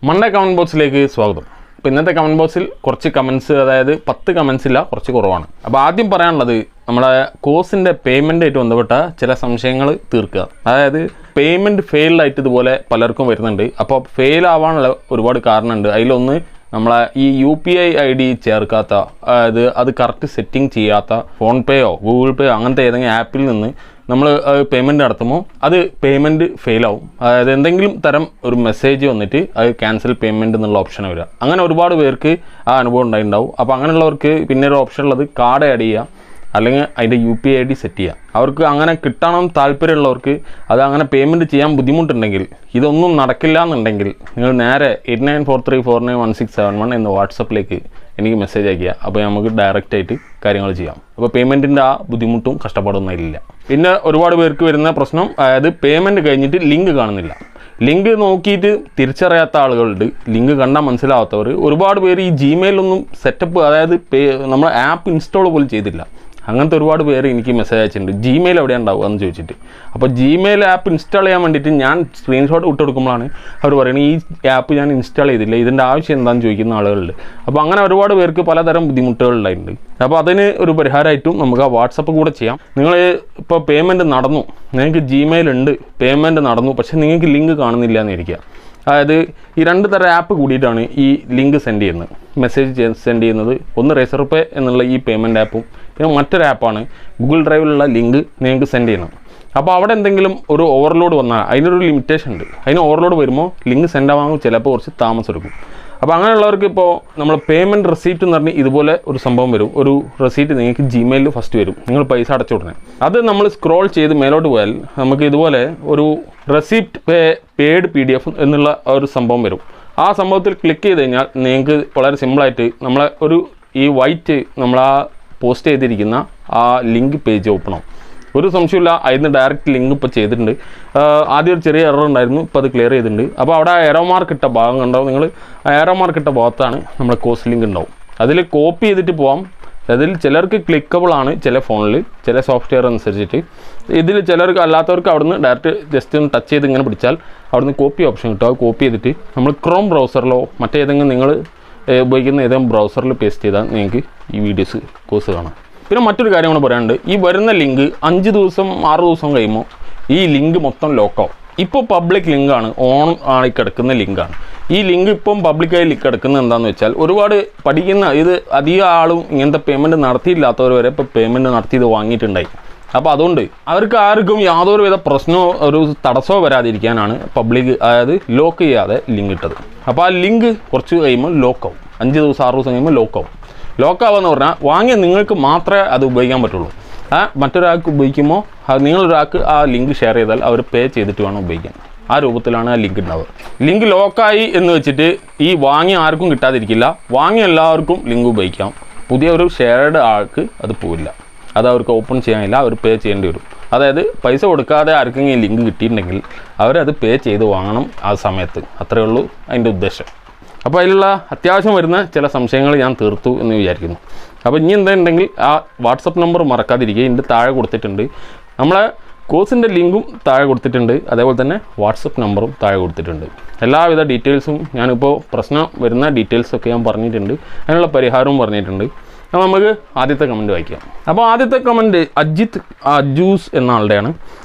Monday comment ബോക്സിലേക്ക് സ്വാഗതം. അപ്പോൾ ഇന്നത്തെ കമൻറ്റ് ബോക്സിൽ കുറച്ച് കമൻറ്റ്സ്, അതായത് 10 കമൻറ്റ്സ് ഇല്ല, കുറച്ച് കുറവാണ്. അപ്പോൾ ആദ്യം പറയാനുള്ളത് നമ്മുടെ കോഴ്സിൻ്റെ പേയ്മെൻറ്റായിട്ട് ബന്ധപ്പെട്ട ചില സംശയങ്ങൾ തീർക്കുക. അതായത് പേയ്മെൻറ്റ് ഫെയിൽഡായിട്ട് ഇതുപോലെ പലർക്കും വരുന്നുണ്ട്. അപ്പോൾ ഫെയിൽ ആവാനുള്ള ഒരുപാട് കാരണമുണ്ട്. അതിലൊന്ന് നമ്മളെ ഈ UPI ID ചേർക്കാത്ത, അതായത് അത് കറക്റ്റ് സെറ്റിംഗ് ചെയ്യാത്ത ഫോൺ പേയോ ഗൂഗിൾ പേയോ അങ്ങനത്തെ ഏതെങ്കിലും ആപ്പിൽ നിന്ന് നമ്മൾ പേയ്മെൻറ്റ് നടത്തുമ്പോൾ അത് പേയ്മെൻറ്റ് ഫെയിലാവും. അതായത് എന്തെങ്കിലും തരം ഒരു മെസ്സേജ് വന്നിട്ട് അത് ക്യാൻസൽ പേയ്മെൻറ്റ് എന്നുള്ള ഓപ്ഷൻ വരിക. അങ്ങനെ ഒരുപാട് പേർക്ക് ആ അനുഭവം ഉണ്ടായിട്ടുണ്ടാവും. അപ്പോൾ അങ്ങനെയുള്ളവർക്ക് പിന്നെ ഒരു ഓപ്ഷൻ ഉള്ളത് കാർഡ് ആഡ് ചെയ്യുക, അല്ലെങ്കിൽ അതിൻ്റെ UPI ID സെറ്റ് ചെയ്യുക. അവർക്ക് അങ്ങനെ കിട്ടണം താല്പര്യമുള്ളവർക്ക്, അത് അങ്ങനെ പേയ്മെൻറ്റ് ചെയ്യാൻ ബുദ്ധിമുട്ടുണ്ടെങ്കിൽ, ഇതൊന്നും നടക്കില്ല എന്നുണ്ടെങ്കിൽ നിങ്ങൾ നേരെ 8943491671 എന്ന വാട്സപ്പിലേക്ക് എനിക്ക് മെസ്സേജ് അയക്കുക. അപ്പോൾ നമുക്ക് ഡയറക്റ്റായിട്ട് കാര്യങ്ങൾ ചെയ്യാം. അപ്പോൾ പേയ്മെൻറ്റിൻ്റെ ആ ബുദ്ധിമുട്ടും കഷ്ടപ്പാടൊന്നും ഇല്ല. പിന്നെ ഒരുപാട് പേർക്ക് വരുന്ന പ്രശ്നം, അതായത് പേയ്മെൻറ്റ് കഴിഞ്ഞിട്ട് ലിങ്ക് കാണുന്നില്ല. ലിങ്ക് നോക്കിയിട്ട് തിരിച്ചറിയാത്ത ആളുകളുണ്ട്, ലിങ്ക് കണ്ടാൽ മനസ്സിലാവാത്തവർ. ഒരുപാട് പേര് ഈ ജിമെയിലൊന്നും സെറ്റപ്പ്, അതായത് നമ്മൾ ആപ്പ് ഇൻസ്റ്റാൾ പോലും ചെയ്തില്ല. അങ്ങനത്തെ ഒരുപാട് പേര് എനിക്ക് മെസ്സേജ് അയച്ചിട്ടുണ്ട്, ജിമെയിൽ എവിടെ ഉണ്ടാവുക എന്ന് ചോദിച്ചിട്ട്. അപ്പോൾ ജിമെയിൽ ആപ്പ് ഇൻസ്റ്റാൾ ചെയ്യാൻ വേണ്ടിയിട്ട് ഞാൻ സ്ക്രീൻഷോട്ട് വിട്ട് കൊടുക്കുമ്പോഴാണ് അവർ പറയുന്നത് ഈ ആപ്പ് ഞാൻ ഇൻസ്റ്റാൾ ചെയ്തില്ല, ഇതിൻ്റെ ആവശ്യം എന്താണെന്ന് ചോദിക്കുന്ന ആളുകളുണ്ട്. അപ്പോൾ അങ്ങനെ ഒരുപാട് പേർക്ക് പലതരം ബുദ്ധിമുട്ടുകൾ ഉണ്ടായിട്ടുണ്ട്. അപ്പോൾ അതിന് ഒരു പരിഹാരമായിട്ടും നമുക്ക് ആ വാട്സപ്പ് കൂടെ ചെയ്യാം. നിങ്ങൾ ഇപ്പോൾ പേയ്മെൻറ്റ് നടന്നു, നിങ്ങൾക്ക് ജിമെയിൽ ഉണ്ട്, പേയ്മെൻറ്റ് നടന്നു, പക്ഷേ നിങ്ങൾക്ക് ലിങ്ക് കാണുന്നില്ല എന്നിരിക്കുക. അതായത് ഈ 2 തരം ആപ്പ് കൂടിയിട്ടാണ് ഈ ലിങ്ക് സെൻഡ് ചെയ്യുന്നത്, മെസ്സേജ് സെൻഡ് ചെയ്യുന്നത്. ഒന്ന് റേസർ പേ എന്നുള്ള ഈ പേയ്മെൻറ്റ് ആപ്പും, പിന്നെ മറ്റൊരു ആപ്പാണ് ഗൂഗിൾ ഡ്രൈവിലുള്ള ലിങ്ക് നിങ്ങൾക്ക് സെൻഡ് ചെയ്യുന്നത്. അപ്പോൾ അവിടെ എന്തെങ്കിലും ഒരു ഓവർലോഡ് വന്നാൽ അതിനൊരു ലിമിറ്റേഷൻ ഉണ്ട്. അതിന് ഓവർലോഡ് വരുമ്പോൾ ലിങ്ക് സെൻഡ് ആവാൻ ചിലപ്പോൾ കുറച്ച് താമസം എടുക്കും. അപ്പോൾ അങ്ങനെയുള്ളവർക്ക് ഇപ്പോൾ നമ്മൾ പേയ്മെൻറ്റ് റെസീപ്റ്റ് എന്ന് പറഞ്ഞ് ഇതുപോലെ ഒരു സംഭവം വരും. ഒരു റെസീപ്റ്റ് നിങ്ങൾക്ക് ജിമെയിലിൽ ഫസ്റ്റ് വരും, നിങ്ങൾ പൈസ അടച്ച ഉടനെ. അത് നമ്മൾ സ്ക്രോൾ ചെയ്ത് മേലോട്ട് പോയാൽ നമുക്ക് ഇതുപോലെ ഒരു റെസീപ്റ്റ് പേയ്ഡ് PDF എന്നുള്ള ഒരു സംഭവം വരും. ആ സംഭവത്തിൽ ക്ലിക്ക് ചെയ്ത് കഴിഞ്ഞാൽ നിങ്ങൾക്ക് വളരെ സിമ്പിളായിട്ട് നമ്മളെ ഒരു ഈ വൈറ്റ് നമ്മൾ ആ പോസ്റ്റ് ചെയ്തിരിക്കുന്ന ആ ലിങ്ക് പേജ് ഓപ്പൺ ആവും. ഒരു സംശയമില്ല, അതിന് ഡയറക്റ്റ് ലിങ്ക് ഇപ്പോൾ ചെയ്തിട്ടുണ്ട്. ആദ്യം ഒരു ചെറിയ എറർ ഉണ്ടായിരുന്നു, ഇപ്പോൾ അത് ക്ലിയർ ചെയ്തിട്ടുണ്ട്. അപ്പോൾ അവിടെ എറോ മാർക്ക് ഇട്ട ഭാഗം ഉണ്ടാവും. നിങ്ങൾ ആ എറോ മാർക്ക് ഇട്ട ഭാഗത്താണ് നമ്മുടെ കോഴ്സ് ലിങ്ക് ഉണ്ടാവും. അതിൽ കോപ്പി ചെയ്തിട്ട് പോകാം. അതിൽ ചിലർക്ക് ക്ലിക്കബിൾ ആണ് ചില ഫോണിൽ, ചില സോഫ്റ്റ്വെയർ അനുസരിച്ചിട്ട്. ഇതിൽ ചിലർക്ക് അല്ലാത്തവർക്ക് അവിടുന്ന് ഡയറക്റ്റ് ജസ്റ്റ് ഒന്ന് ടച്ച് ചെയ്ത് ഇങ്ങനെ പിടിച്ചാൽ അവിടുന്ന് കോപ്പി ഓപ്ഷൻ കിട്ടും. അത് കോപ്പി ചെയ്തിട്ട് നമ്മൾ ക്രോം ബ്രൗസറിലോ മറ്റേതെങ്കിലും നിങ്ങൾ ഉപയോഗിക്കുന്ന ഏതെങ്കിലും ബ്രൗസറിൽ പേസ്റ്റ് ചെയ്താൽ നിങ്ങൾക്ക് ഈ വീഡിയോസ് കോഴ്സ് കാണാം. പിന്നെ മറ്റൊരു കാര്യം കൂടെ പറയാനുണ്ട്, ഈ വരുന്ന ലിങ്ക് 5 ദിവസം 6 ദിവസം കഴിയുമ്പോൾ ഈ ലിങ്ക് മൊത്തം ലോക്കാവും. ഇപ്പോൾ പബ്ലിക് ലിങ്കാണ്, ഓൺ ആയി കിടക്കുന്ന ലിങ്കാണ്. ഈ ലിങ്ക് ഇപ്പം പബ്ലിക്കായി കിടക്കുന്നത് എന്താണെന്ന് വെച്ചാൽ ഒരുപാട് പഠിക്കുന്ന ഇത് അധികം ആളും ഇങ്ങനത്തെ പേയ്മെൻറ്റ് നടത്തിയില്ലാത്തവർ വരെ ഇപ്പോൾ പേയ്മെൻറ്റ് നടത്തിയത് വാങ്ങിയിട്ടുണ്ടായി. അപ്പോൾ അതുകൊണ്ട് അവർക്ക് ആർക്കും യാതൊരു വിധ പ്രശ്നമോ ഒരു തടസ്സമോ വരാതിരിക്കാനാണ് പബ്ലിക്, അതായത് ലോക്ക് ചെയ്യാതെ ലിങ്ക് ഇട്ടത്. അപ്പോൾ ആ ലിങ്ക് കുറച്ച് കഴിയുമ്പോൾ ലോക്കാവും. 5 ദിവസം 6 ദിവസം കഴിയുമ്പോൾ ലോക്കാവും. ലോക്കാവുമെന്ന് പറഞ്ഞാൽ വാങ്ങിയ നിങ്ങൾക്ക് മാത്രമേ അത് ഉപയോഗിക്കാൻ പറ്റുള്ളൂ. മറ്റൊരാൾക്ക് ഉപയോഗിക്കുമ്പോൾ നിങ്ങളൊരാൾക്ക് ആ ലിങ്ക് ഷെയർ ചെയ്താൽ അവർ പേ ചെയ്തിട്ട് വേണം ഉപയോഗിക്കാൻ. ആ രൂപത്തിലാണ് ആ ലിങ്ക് ഉണ്ടാവുക. ലിങ്ക് ലോക്കായി എന്ന് വെച്ചിട്ട് ഈ വാങ്ങിയ ആർക്കും കിട്ടാതിരിക്കില്ല, വാങ്ങിയ എല്ലാവർക്കും ലിങ്ക് ഉപയോഗിക്കാം. പുതിയ ഒരു ഷെയർഡ് ആൾക്ക് അത് പോവില്ല, അത് അവർക്ക് ഓപ്പൺ ചെയ്യാനില്ല, അവർ പേ ചെയ്യേണ്ടി വരും. അതായത് പൈസ കൊടുക്കാതെ ആർക്കെങ്കിലും ലിങ്ക് കിട്ടിയിട്ടുണ്ടെങ്കിൽ അവരത് പേ ചെയ്ത് വാങ്ങണം ആ സമയത്ത്. അത്രയേ ഉള്ളൂ അതിൻ്റെ ഉദ്ദേശം. അപ്പോൾ അതിലുള്ള അത്യാവശ്യം വരുന്ന ചില സംശയങ്ങൾ ഞാൻ തീർത്തു എന്ന് വിചാരിക്കുന്നു. അപ്പോൾ ഇനി എന്തുണ്ടെങ്കിൽ ആ വാട്സപ്പ് നമ്പർ മറക്കാതിരിക്കുക. ഇതിൻ്റെ താഴെ കൊടുത്തിട്ടുണ്ട്, നമ്മളെ കോഴ്സിൻ്റെ ലിങ്കും താഴെ കൊടുത്തിട്ടുണ്ട്, അതേപോലെ തന്നെ വാട്സപ്പ് നമ്പറും താഴെ കൊടുത്തിട്ടുണ്ട്. എല്ലാവിധ ഡീറ്റെയിൽസും ഞാനിപ്പോൾ പ്രശ്നം വരുന്ന ഡീറ്റെയിൽസൊക്കെ ഞാൻ പറഞ്ഞിട്ടുണ്ട്, അതിനുള്ള പരിഹാരവും പറഞ്ഞിട്ടുണ്ട്. അപ്പോൾ നമുക്ക് ആദ്യത്തെ കമൻറ്റ് വായിക്കാം. അപ്പോൾ ആദ്യത്തെ കമൻറ്റ് അജൂസ് എന്ന ആളുടെയാണ്.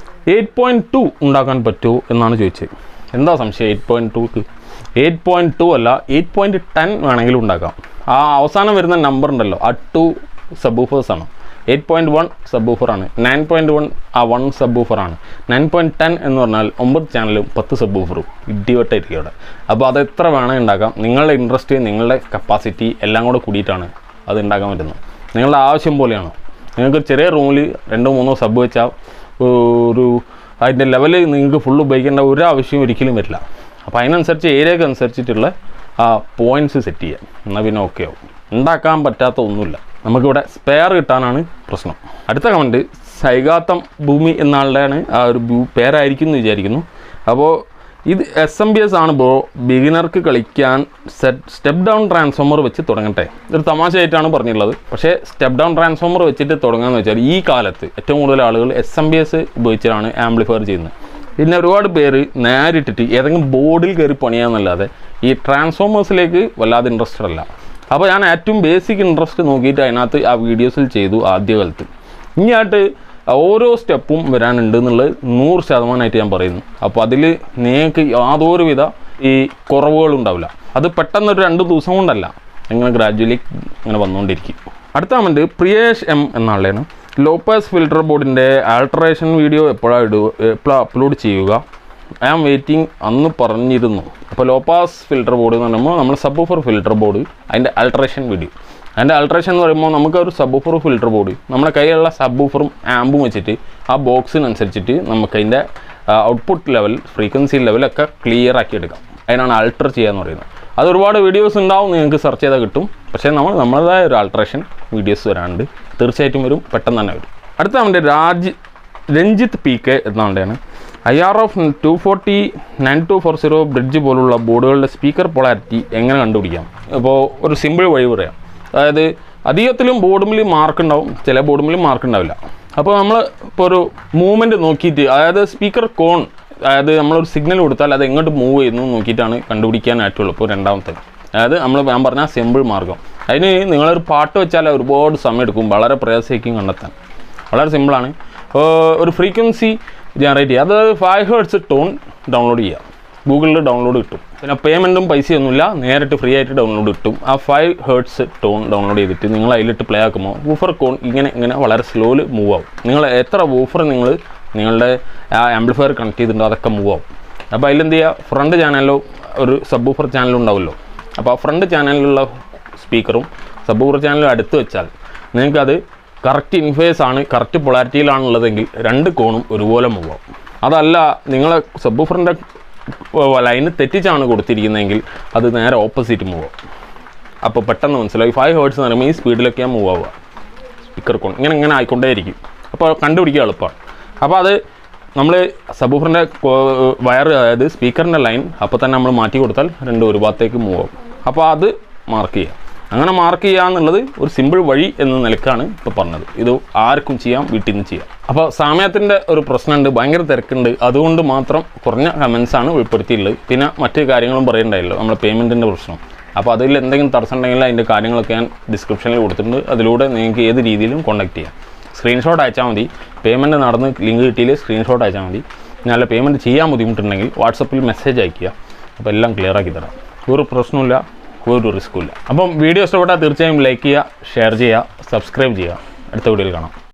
8.2 ഉണ്ടാക്കാൻ പറ്റുമോ എന്നാണ് ചോദിച്ചത്. എന്താ സംശയം? 8.2ക്ക് 8.2 അല്ല 8.10 വേണമെങ്കിലും ഉണ്ടാക്കാം. ആ അവസാനം വരുന്ന നമ്പർ ഉണ്ടല്ലോ, ആ 2 സബ്ബൂഫേഴ്സാണ്. 8.1 സബ്ബൂഫറാണ്, 9.1 ആ 1 സബ്ബൂഫറാണ്. 9.10 എന്ന് പറഞ്ഞാൽ 9 ചാനലും 10 സബ്ബൂഫറും ഇടിവട്ടായിരിക്കും അവിടെ. അപ്പോൾ അത് എത്ര വേണമെങ്കിൽ ഉണ്ടാക്കാം. നിങ്ങളുടെ ഇൻട്രസ്റ്റ്, നിങ്ങളുടെ കപ്പാസിറ്റി എല്ലാം കൂടെ കൂടിയിട്ടാണ് അത് ഉണ്ടാക്കാൻ പറ്റുന്നത്. നിങ്ങളുടെ ആവശ്യം പോലെയാണ്. നിങ്ങൾക്ക് ചെറിയ റൂമിൽ 2-3 സബ്ബ് വെച്ചാൽ ഒരു അതിൻ്റെ ലെവല് നിങ്ങൾക്ക് ഫുള്ള് ഉപയോഗിക്കേണ്ട ഒരു ആവശ്യം ഒരിക്കലും വരില്ല. അപ്പോൾ അതിനനുസരിച്ച് ഏരിയക്ക് അനുസരിച്ചിട്ടുള്ള ആ പോയിൻറ്റ്സ് സെറ്റ് ചെയ്യാം, എന്നാൽ പിന്നെ ഓക്കെ ആവും. ഉണ്ടാക്കാൻ പറ്റാത്ത ഒന്നുമില്ല, നമുക്കിവിടെ സ്പെയർ കിട്ടാനാണ് പ്രശ്നം. അടുത്ത കമൻറ്റ് സൈഗാത്തം ഭൂമി എന്നാളുടെയാണ്. ആ ഒരു പേരായിരിക്കും എന്ന് വിചാരിക്കുന്നു. അപ്പോൾ ഇത് SMBS ആണ് ബ്രോ, ബിഗിനർക്ക് കളിക്കാൻ സ്റ്റെപ്പ് ഡൗൺ ട്രാൻസ്ഫോമർ വെച്ച് തുടങ്ങട്ടെ. ഇതൊരു തമാശയായിട്ടാണ് പറഞ്ഞിട്ടുള്ളത്. പക്ഷേ സ്റ്റെപ്പ് ഡൗൺ ട്രാൻസ്ഫോമർ വെച്ചിട്ട് തുടങ്ങാമെന്ന് വെച്ചാൽ ഈ കാലത്ത് ഏറ്റവും കൂടുതൽ ആളുകൾ SMBS ഉപയോഗിച്ചിട്ടാണ് ആംപ്ലിഫയർ ചെയ്യുന്നത്. പിന്നെ ഒരുപാട് പേര് നേരിട്ടിട്ട് ഏതെങ്കിലും ബോർഡിൽ കയറി പണിയാന്നല്ലാതെ ഈ ട്രാൻസ്ഫോമേഴ്സിലേക്ക് വല്ലാതെ ഇൻട്രസ്റ്റഡ് അല്ല. അപ്പോൾ ഞാൻ ഏറ്റവും ബേസിക് ഇൻട്രസ്റ്റ് നോക്കിയിട്ട് അതിനകത്ത് ആ വീഡിയോസിൽ ചെയ്തു ആദ്യകാലത്ത്. ഇനിയായിട്ട് ഓരോ സ്റ്റെപ്പും വരാനുണ്ട് എന്നുള്ളത് 100% ഞാൻ പറയുന്നു. അപ്പോൾ അതിൽ നിങ്ങൾക്ക് യാതൊരുവിധ ഈ കുറവുകളുണ്ടാവില്ല. അത് പെട്ടെന്നൊരു 2 ദിവസം കൊണ്ടല്ല, ഇങ്ങനെ ഗ്രാജുവലി ഇങ്ങനെ വന്നുകൊണ്ടിരിക്കും. അടുത്ത കമൻറ്റ് പ്രിയേഷ് എം എന്നാളാണ്. ലോപ്പാസ് ഫിൽട്ടർ ബോർഡിൻ്റെ ആൾട്ടറേഷൻ വീഡിയോ എപ്പോഴാണ് അപ്ലോഡ് ചെയ്യുക? ഐ ആം വെയിറ്റിംഗ് അന്ന് പറഞ്ഞിരുന്നു. അപ്പോൾ ലോപ്പാസ് ഫിൽട്ടർ ബോർഡ് എന്ന് പറയുമ്പോൾ നമ്മൾ സബ് ഊഫർ ഫിൽട്ടർ ബോർഡ്, അതിൻ്റെ ആൾട്ടറേഷൻ വീഡിയോ. അതിൻ്റെ ആൾട്ടറേഷൻ എന്ന് പറയുമ്പോൾ നമുക്കൊരു സബ് ഊഫർ ഫിൽട്ടർ ബോർഡ് നമ്മുടെ കയ്യിലുള്ള സബ് ഊഫറും ആമ്പും വെച്ചിട്ട് ആ ബോക്സിനനുസരിച്ചിട്ട് നമുക്കതിൻ്റെ ഔട്ട്പുട്ട് ലെവൽ, ഫ്രീക്വൻസി ലെവലൊക്കെ ക്ലിയർ ആക്കി എടുക്കാം. അതിനാണ് ആൾട്ടർ ചെയ്യുക എന്ന് പറയുന്നത്. അത് ഒരുപാട് വീഡിയോസ് ഉണ്ടാവും, നിങ്ങൾക്ക് സെർച്ച് ചെയ്താൽ കിട്ടും. പക്ഷേ നമ്മളതായ ഒരു ആൾട്ടറേഷൻ വീഡിയോസ് വരാണ്ട് തീർച്ചയായിട്ടും വരും, പെട്ടെന്ന് തന്നെ വരും. അടുത്ത നമ്മുടെ രഞ്ജിത്ത് PK എന്നാണ്. IRF240 9240 ബ്രിഡ്ജ് പോലുള്ള ബോർഡുകളുടെ സ്പീക്കർ പൊളാരിറ്റി എങ്ങനെ കണ്ടുപിടിക്കാം? ഇപ്പോൾ ഒരു സിമ്പിൾ വഴി പറയാം. അതായത് അധികത്തിലും ബോർഡുമിൽ മാർക്ക് ഉണ്ടാവും, ചില ബോർഡുമിലും മാർക്ക് ഉണ്ടാവില്ല. അപ്പോൾ നമ്മൾ ഇപ്പോൾ ഒരു മൂവ്മെൻറ്റ് നോക്കിയിട്ട്, അതായത് സ്പീക്കർ കോൺ, അതായത് നമ്മളൊരു സിഗ്നൽ കൊടുത്താൽ അത് എങ്ങോട്ട് മൂവ് ചെയ്യുന്നു നോക്കിയിട്ടാണ് കണ്ടുപിടിക്കാനായിട്ടുള്ളൂ. ഇപ്പോൾ രണ്ടാമത്തെ, അതായത് ഞാൻ പറഞ്ഞാൽ സിമ്പിൾ മാർഗം. അതിന് നിങ്ങളൊരു പാട്ട് വെച്ചാൽ ഒരുപാട് സമയം എടുക്കും, വളരെ പ്രയാസമായിരിക്കും കണ്ടെത്താൻ. വളരെ സിമ്പിളാണ്. ഒരു ഫ്രീക്വൻസി ജനറേറ്റ് ചെയ്യുക, അതായത് 5 Hz ടോൺ ഡൗൺലോഡ് ചെയ്യുക. ഗൂഗിളിൽ ഡൗൺലോഡ് കിട്ടും. പിന്നെ പേയ്മെൻറ്റും പൈസയൊന്നുമില്ല, നേരിട്ട് ഫ്രീ ആയിട്ട് ഡൗൺലോഡ് കിട്ടും. ആ 5 Hz ടോൺ ഡൗൺലോഡ് ചെയ്തിട്ട് നിങ്ങൾ അതിലിട്ട് പ്ലേ ആക്കുമ്പോൾ വൂഫർ കോൺ ഇങ്ങനെ വളരെ സ്ലോയിൽ മൂവ് ആവും. നിങ്ങൾ എത്ര വൂഫർ നിങ്ങളുടെ ആ ആംപ്ലിഫയർ കണക്ട് ചെയ്തിട്ടുണ്ടോ അതൊക്കെ മൂവ് ആവും. അപ്പോൾ അതിലെന്ത് ചെയ്യുക, ഫ്രണ്ട് ചാനലിലോ ഒരു സബ് ഊഫർ ചാനലും ഉണ്ടാവുമല്ലോ. അപ്പോൾ ആ ഫ്രണ്ട് ചാനലിലുള്ള സ്പീക്കറും സബ് ഊഫർ ചാനലും അടുത്ത് വെച്ചാൽ നിങ്ങൾക്കത് കറക്റ്റ് ഇൻഫേസ് ആണ്, കറക്റ്റ് പൊളാരിറ്റിയിലാണുള്ളതെങ്കിൽ 2 കോണും ഒരുപോലെ മൂവ് ആവും. അതല്ല നിങ്ങളെ സബ് ഊഫറിൻ്റെ ലൈന് തെറ്റിച്ചാണ് കൊടുത്തിരിക്കുന്നതെങ്കിൽ അത് നേരെ ഓപ്പോസിറ്റ് മൂവ് ആവും. അപ്പോൾ പെട്ടെന്ന് മനസ്സിലായി 5 Hz എന്ന് പറയുമ്പോൾ ഈ സ്പീഡിലൊക്കെയാണ് മൂവ് ആവുക സ്പീക്കർ കോൺ. ഇങ്ങനെ ആയിക്കൊണ്ടേയിരിക്കും. അപ്പോൾ കണ്ടുപിടിക്കുക എളുപ്പമാണ്. അപ്പോൾ അത് നമ്മൾ സബ് ഊഫറിൻ്റെ വയർ, അതായത് സ്പീക്കറിൻ്റെ ലൈൻ അപ്പോൾ തന്നെ നമ്മൾ മാറ്റി കൊടുത്താൽ 2 ഒരു ഭാഗത്തേക്ക് മൂവ് ആവും. അപ്പോൾ അത് മാർക്ക് ചെയ്യുക. അങ്ങനെ മാർക്ക് ചെയ്യുക എന്നുള്ളത് ഒരു സിമ്പിൾ വഴി എന്ന നിലക്കാണ് ഇപ്പോൾ പറഞ്ഞത്. ഇത് ആർക്കും ചെയ്യാം, വീട്ടിൽ നിന്ന് ചെയ്യാം. അപ്പോൾ സമയത്തിൻ്റെ ഒരു പ്രശ്നമുണ്ട്, ഭയങ്കര തിരക്കുണ്ട്. അതുകൊണ്ട് മാത്രം കുറഞ്ഞ കമൻസാണ് ഉൾപ്പെടുത്തിയിട്ടുള്ളത്. പിന്നെ മറ്റു കാര്യങ്ങളും പറയണ്ടായല്ലോ, നമ്മുടെ പേയ്മെൻറ്റിൻ്റെ പ്രശ്നം. അപ്പോൾ അതിൽ എന്തെങ്കിലും തടസ്സം ഉണ്ടെങ്കിൽ അതിൻ്റെ കാര്യങ്ങളൊക്കെ ഞാൻ ഡിസ്ക്രിപ്ഷനിൽ കൊടുത്തിട്ടുണ്ട്. അതിലൂടെ നിങ്ങൾക്ക് ഏത് രീതിയിലും കോൺടാക്ട് ചെയ്യാം. സ്ക്രീൻഷോട്ട് അയച്ചാൽ മതി. പേയ്മെൻറ്റ് നടന്ന് ലിങ്ക് കിട്ടിയിൽ സ്ക്രീൻഷോട്ട് അയച്ചാൽ മതി. നല്ല പേയ്മെൻറ്റ് ചെയ്യാൻ ബുദ്ധിമുട്ടുണ്ടെങ്കിൽ വാട്സപ്പിൽ മെസ്സേജ് അയയ്ക്കുക. അപ്പോൾ എല്ലാം ക്ലിയർ ആക്കി തരാം. ഒരു പ്രശ്നമില്ല, ഒരു റിസ്ക്കും ഇല്ല. അപ്പം വീഡിയോ ഇഷ്ടപ്പെട്ടാൽ തീർച്ചയായും ലൈക്ക് ചെയ്യുക, ഷെയർ ചെയ്യുക, സബ്സ്ക്രൈബ് ചെയ്യുക. അടുത്ത വീഡിയോയിൽ കാണാം.